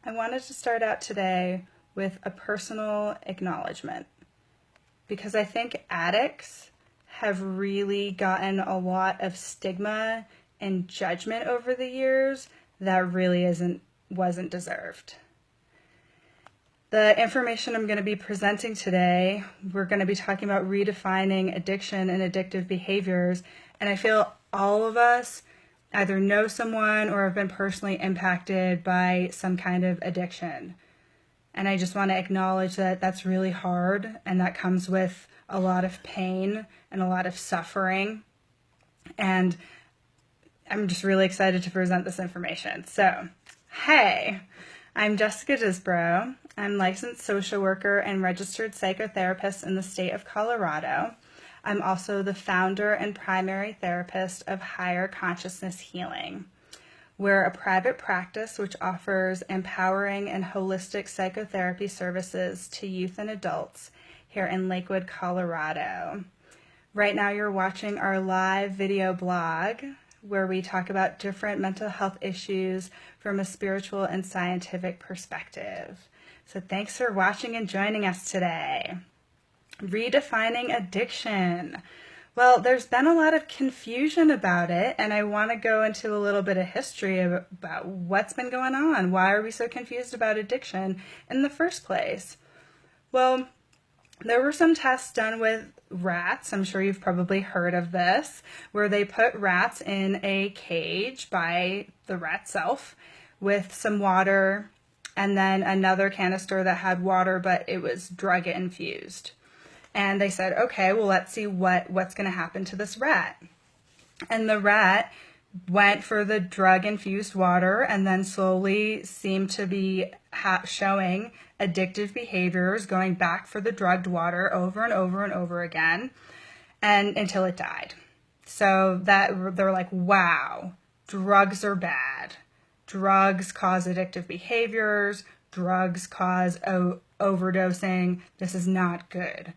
I wanted to start out today with a personal acknowledgement because I think addicts have really gotten a lot of stigma and judgment over the years that really wasn't deserved. The information I'm going to be presenting today, we're going to be talking about redefining addiction and addictive behaviors, and I feel all of us either know someone or have been personally impacted by some kind of addiction. And I just want to acknowledge that that's really hard, and that comes with a lot of pain and a lot of suffering. And I'm just really excited to present this information. So, hey, I'm Jessica Desvarieux. I'm licensed social worker and registered psychotherapist in the state of Colorado. I'm also the founder and primary therapist of Higher Consciousness Healing. We're a private practice which offers empowering and holistic psychotherapy services to youth and adults here in Lakewood, Colorado. Right now you're watching our live video blog where we talk about different mental health issues from a spiritual and scientific perspective. So thanks for watching and joining us today. Redefining addiction. Well, there's been a lot of confusion about it, and I want to go into a little bit of history about what's been going on. Why are we so confused about addiction in the first place? Well, there were some tests done with rats. I'm sure you've probably heard of this, where they put rats in a cage by the rat self with some water and then another canister that had water, but it was drug infused. And they said, okay, well, let's see what's going to happen to this rat. And the rat went for the drug-infused water and then slowly seemed to be showing addictive behaviors, going back for the drugged water over and over and over again, and until it died. So that they're like, wow, drugs are bad. Drugs cause addictive behaviors. Drugs cause overdosing. This is not good.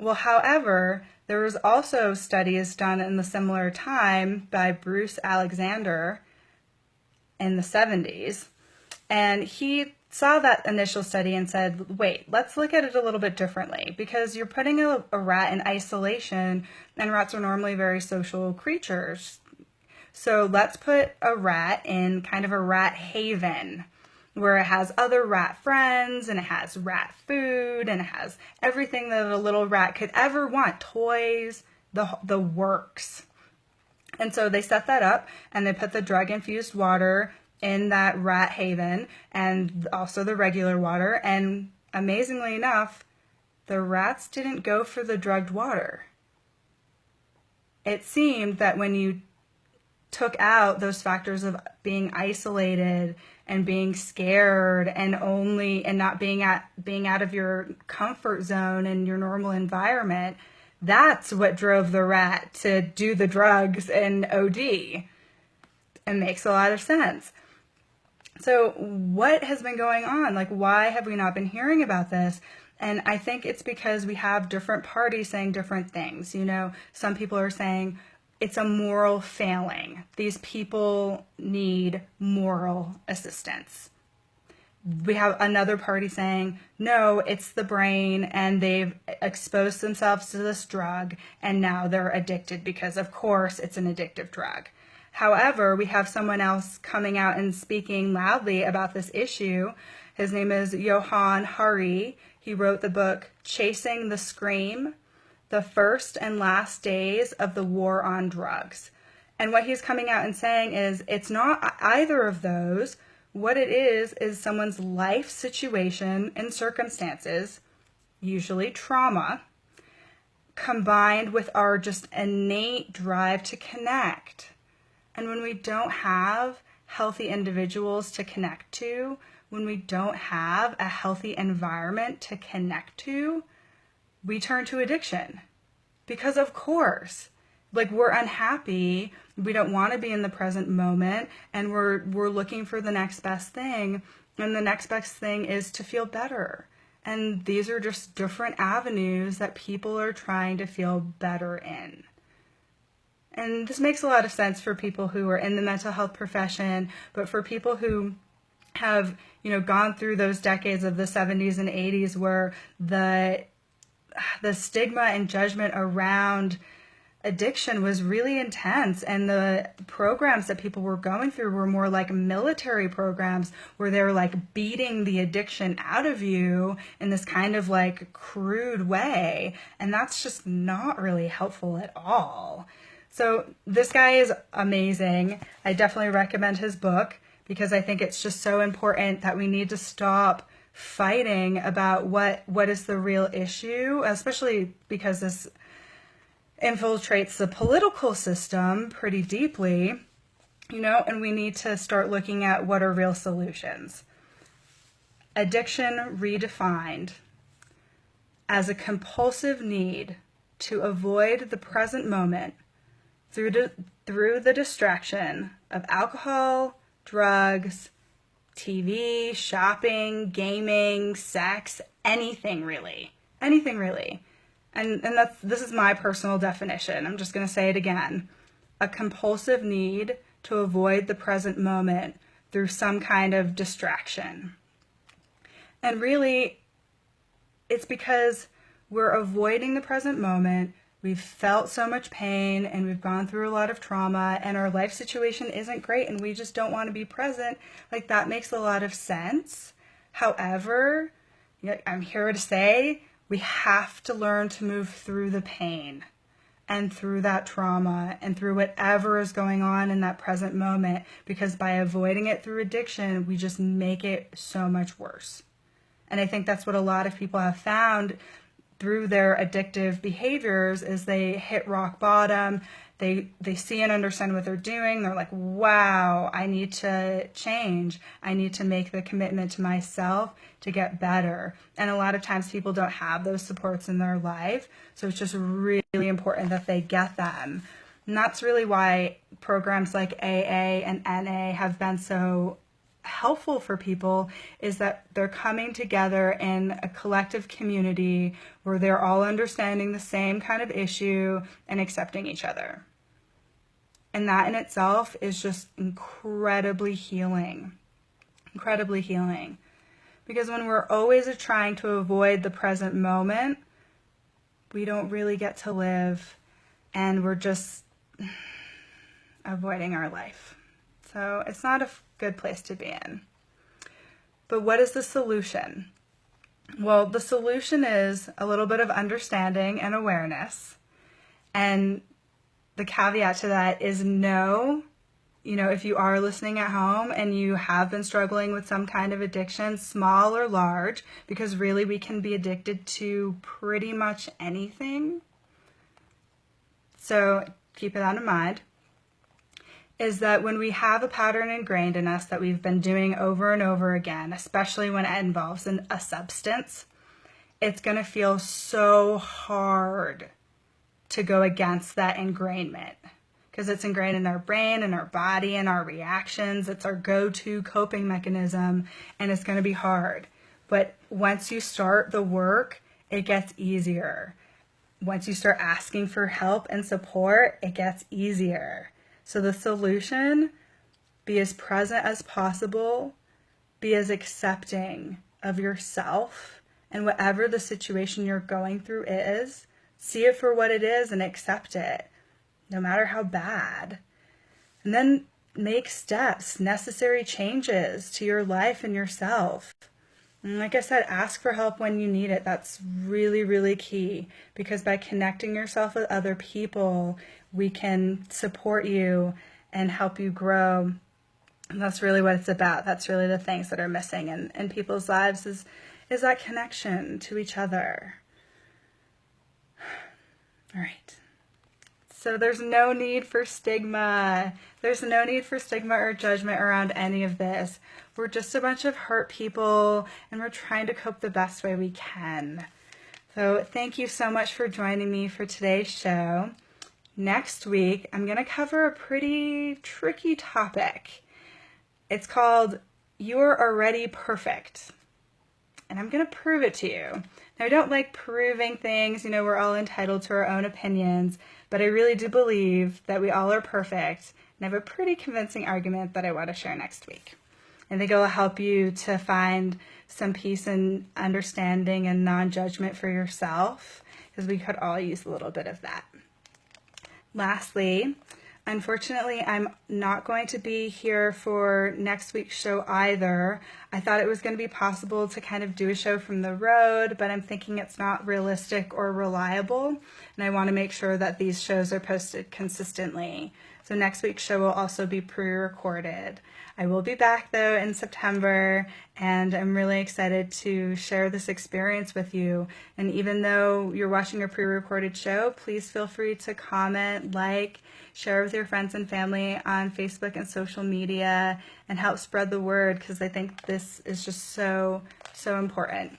Well, however, there was also studies done in the similar time by Bruce Alexander in the 70s, and he saw that initial study and said, wait, let's look at it a little bit differently, because you're putting a rat in isolation, and rats are normally very social creatures. So let's put a rat in kind of a rat haven, where it has other rat friends, and it has rat food, and it has everything that a little rat could ever want, toys, the works. And so they set that up, and they put the drug-infused water in that rat haven, and also the regular water, and amazingly enough, the rats didn't go for the drugged water. It seemed that when you took out those factors of being isolated and being scared and not being out of your comfort zone and your normal environment, that's what drove the rat to do the drugs and OD. It makes a lot of sense. So what has been going on? Like, why have we not been hearing about this? And I think it's because we have different parties saying different things. You know, some people are saying it's a moral failing. These people need moral assistance. We have another party saying, no, it's the brain, and they've exposed themselves to this drug, and now they're addicted because, of course, it's an addictive drug. However, we have someone else coming out and speaking loudly about this issue. His name is Johann Hari. He wrote the book Chasing the Scream: The First and Last Days of the War on Drugs. And what he's coming out and saying is it's not either of those. What it is someone's life situation and circumstances, usually trauma, combined with our just innate drive to connect. And when we don't have healthy individuals to connect to, when we don't have a healthy environment to connect to, we turn to addiction. Because of course, like, we're unhappy, we don't want to be in the present moment, and we're looking for the next best thing, and the next best thing is to feel better. And these are just different avenues that people are trying to feel better in. And this makes a lot of sense for people who are in the mental health profession, but for people who have, gone through those decades of the 70s and 80s where the stigma and judgment around addiction was really intense, and the programs that people were going through were more like military programs where they were like beating the addiction out of you in this kind of like crude way, and that's just not really helpful at all. So this guy is amazing. I definitely recommend his book because I think it's just so important that we need to stop fighting about what is the real issue, especially because this infiltrates the political system pretty deeply, and we need to start looking at what are real solutions. Addiction redefined as a compulsive need to avoid the present moment through the distraction of alcohol, drugs, TV, shopping, gaming, sex, anything really. Anything really. And this is my personal definition. I'm just going to say it again. A compulsive need to avoid the present moment through some kind of distraction. And really, it's because we're avoiding the present moment. We've felt so much pain and we've gone through a lot of trauma and our life situation isn't great and we just don't want to be present. Like, that makes a lot of sense. However, I'm here to say we have to learn to move through the pain and through that trauma and through whatever is going on in that present moment, because by avoiding it through addiction, we just make it so much worse. And I think that's what a lot of people have found through their addictive behaviors is they hit rock bottom. They see and understand what they're doing. They're like, wow, I need to change. I need to make the commitment to myself to get better. And a lot of times people don't have those supports in their life. So it's just really important that they get them. And that's really why programs like AA and NA have been so helpful for people, is that they're coming together in a collective community where they're all understanding the same kind of issue and accepting each other. And that in itself is just incredibly healing. Incredibly healing. Because when we're always trying to avoid the present moment, we don't really get to live, and we're just avoiding our life. So it's not a good place to be in. But what is the solution? Well, the solution is a little bit of understanding and awareness. And the caveat to that is no. If you are listening at home and you have been struggling with some kind of addiction, small or large, because really we can be addicted to pretty much anything. So keep that in mind. Is that when we have a pattern ingrained in us that we've been doing over and over again, especially when it involves a substance, it's going to feel so hard to go against that ingrainment, because it's ingrained in our brain and our body and our reactions. It's our go-to coping mechanism, and it's going to be hard. But once you start the work, it gets easier. Once you start asking for help and support, it gets easier. So the solution, be as present as possible, be as accepting of yourself and whatever the situation you're going through is. See it for what it is and accept it, no matter how bad. And then make steps, necessary changes to your life and yourself. And like I said, ask for help when you need it. That's really, really key, because by connecting yourself with other people, we can support you and help you grow. And that's really what it's about. That's really the things that are missing in people's lives is that connection to each other. All right. So there's no need for stigma. There's no need for stigma or judgment around any of this. We're just a bunch of hurt people, and we're trying to cope the best way we can. So thank you so much for joining me for today's show. Next week, I'm going to cover a pretty tricky topic. It's called You're Already Perfect. And I'm going to prove it to you. Now, I don't like proving things. We're all entitled to our own opinions. But I really do believe that we all are perfect. And I have a pretty convincing argument that I want to share next week. I think it will help you to find some peace and understanding and non-judgment for yourself, because we could all use a little bit of that. Lastly, unfortunately, I'm not going to be here for next week's show either. I thought it was going to be possible to kind of do a show from the road, but I'm thinking it's not realistic or reliable, and I want to make sure that these shows are posted consistently. So next week's show will also be pre-recorded. I will be back though in September, and I'm really excited to share this experience with you. And even though you're watching a pre-recorded show, please feel free to comment, like, share with your friends and family on Facebook and social media, and help spread the word, because I think this is just so important.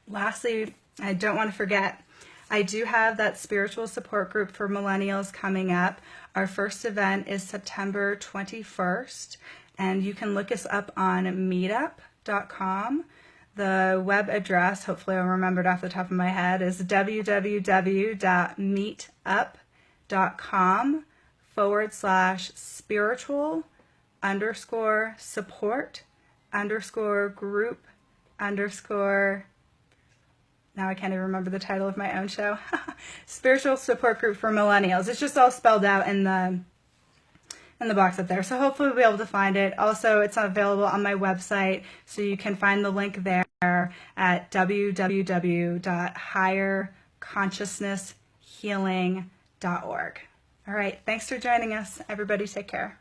Lastly, I don't want to forget, I do have that spiritual support group for millennials coming up. Our first event is September 21st, and you can look us up on meetup.com. The web address, hopefully I'll remember it off the top of my head, is www.meetup.com/spiritual_support_group_ now I can't even remember the title of my own show. Spiritual support group for millennials. It's just all spelled out in the box up there. So hopefully we'll be able to find it. Also, it's available on my website, so you can find the link there at www.higherconsciousnesshealing.org. All right, thanks for joining us. Everybody take care.